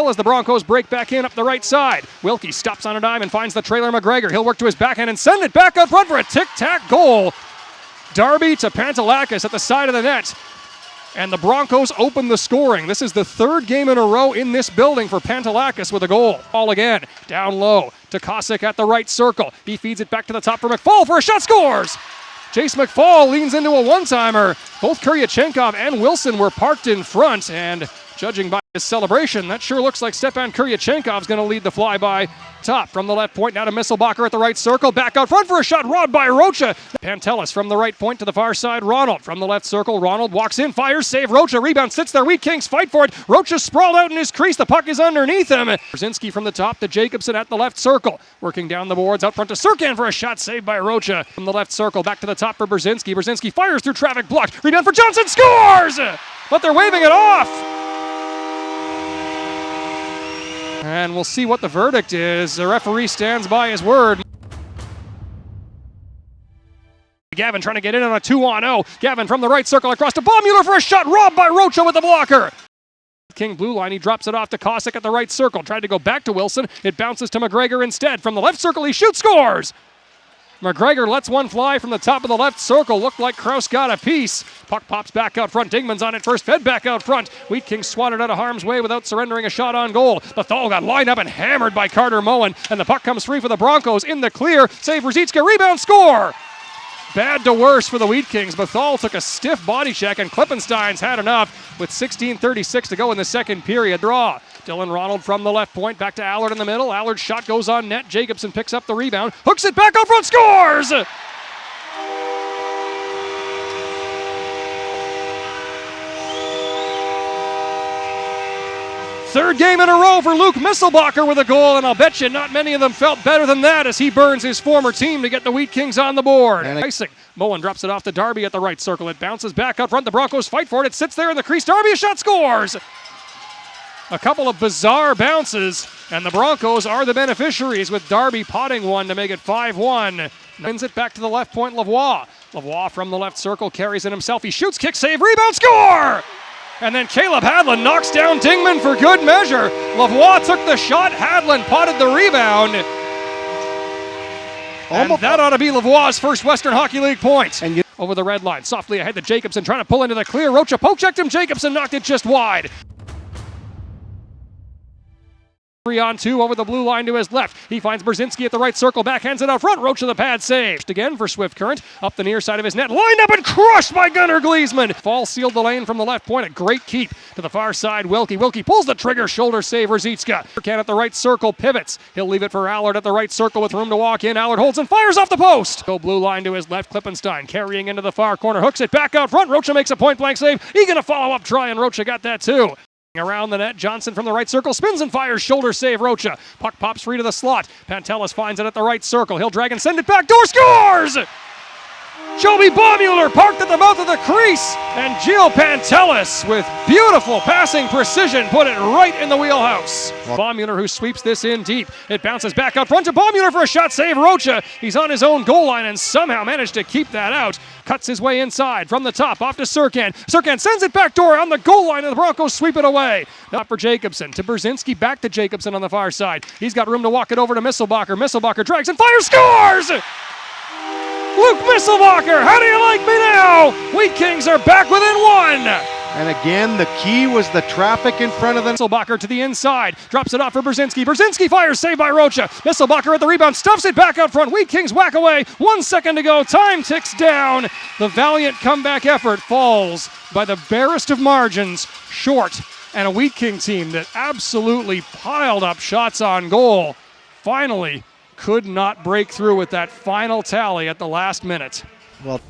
As the Broncos break back in up the right side. Wilkie stops on a dime and finds the trailer McGregor. He'll work to his backhand and send it back out front for a tic-tac goal. Darby to Pantelakis at the side of the net. And the Broncos open the scoring. This is the third game in a row in this building for Pantelakis with a goal. Ball again, down low to Kosick at the right circle. He feeds it back to the top for McFall for a shot, scores! Jace McFall leans into a one-timer. Both Kuryachenkov and Wilson were parked in front, and judging by his celebration, that sure looks like Stepan Kuryachenkov's going to lead the flyby. Top from the left point, now to Misselbacher at the right circle. Back out front for a shot, robbed by Rocha. Pantelis from the right point to the far side. Ronald from the left circle. Ronald walks in, fires, save. Rocha, rebound, sits there. Wheat Kings fight for it. Rocha sprawled out in his crease. The puck is underneath him. Brzezinski from the top to Jacobson at the left circle. Working down the boards, out front to Serkan for a shot, saved by Rocha. From the left circle, back to the top for Brzezinski. Brzezinski fires through traffic, blocked. Rebound for Johnson, scores! But they're waving it off. And we'll see what the verdict is. The referee stands by his word. Gavin trying to get in on a 2-on-0. Gavin from the right circle across to Baumüller for a shot, robbed by Rocha with the blocker. King blue line, he drops it off to Kosick at the right circle. Tried to go back to Wilson. It bounces to McGregor instead. From the left circle, he shoots, scores! McGregor lets one fly from the top of the left circle. Looked like Kraus got a piece. Puck pops back out front. Dingman's on it first. Fed back out front. Wheat Kings swatted out of harm's way without surrendering a shot on goal. Bethal got lined up and hammered by Carter Moen. And the puck comes free for the Broncos in the clear. Save Ruzicka. Rebound, score! Bad to worse for the Wheat Kings. Bethal took a stiff body check and Klippenstein's had enough with 16:36 to go in the second period. Draw. Dylan Ronald from the left point, back to Allard in the middle. Allard's shot goes on net. Jacobson picks up the rebound, hooks it back out front, scores! Third game in a row for Luke Misselbacher with a goal, and I'll bet you not many of them felt better than that as he burns his former team to get the Wheat Kings on the board. Moen drops it off to Darby at the right circle. It bounces back out front. The Broncos fight for it. It sits there in the crease. Darby, a shot, scores! A couple of bizarre bounces, and the Broncos are the beneficiaries with Darby potting one to make it 5-1. Wins it back to the left point, Lavoie. Lavoie from the left circle carries it himself. He shoots, kick, save, rebound, score! And then Caleb Hadland knocks down Dingman for good measure. Lavoie took the shot. Hadland potted the rebound. And that ought to be Lavoie's first Western Hockey League point. And over the red line, softly ahead to Jacobson, trying to pull into the clear. Rocha poke-checked him. Jacobson knocked it just wide. 3-on-2 over the blue line to his left. He finds Brzezinski at the right circle, backhands it out front. Rocha the pad save. Again for Swift Current, up the near side of his net, lined up and crushed by Gunnar Gleesman. Fall sealed the lane from the left point, a great keep to the far side. Wilkie pulls the trigger, shoulder save Ruzicka. Serkan at the right circle, pivots. He'll leave it for Allard at the right circle with room to walk in. Allard holds and fires off the post. Go blue line to his left, Klippenstein carrying into the far corner, hooks it back out front. Rocha makes a point-blank save. He gonna follow up try, and Rocha got that too. Around the net, Johnson from the right circle spins and fires, shoulder save Rocha. Puck pops free to the slot. Pantelis finds it at the right circle. He'll drag and send it back door, scores! Joby Baumüller parked at the mouth of the crease, and Gio Pantelis with beautiful passing precision put it right in the wheelhouse. Baumüller who sweeps this in deep. It bounces back out front to Baumüller for a shot, save Rocha. He's on his own goal line and somehow managed to keep that out. Cuts his way inside from the top off to Serkan. Serkan sends it back door on the goal line and the Broncos sweep it away. Not for Jacobson. To Brzezinski, back to Jacobson on the far side. He's got room to walk it over to Misselbacher. Misselbacher drags and fires, scores! Luke Misselbacher, how do you like me now? Wheat Kings are back within one. And again, the key was the traffic in front of them. Misselbacher to the inside, drops it off for Brzezinski. Brzezinski fires, saved by Rocha. Misselbacher at the rebound, stuffs it back out front. Wheat Kings whack away. 1 second to go. Time ticks down. The valiant comeback effort falls by the barest of margins, short. And a Wheat King team that absolutely piled up shots on goal finally could not break through with that final tally at the last minute. Well,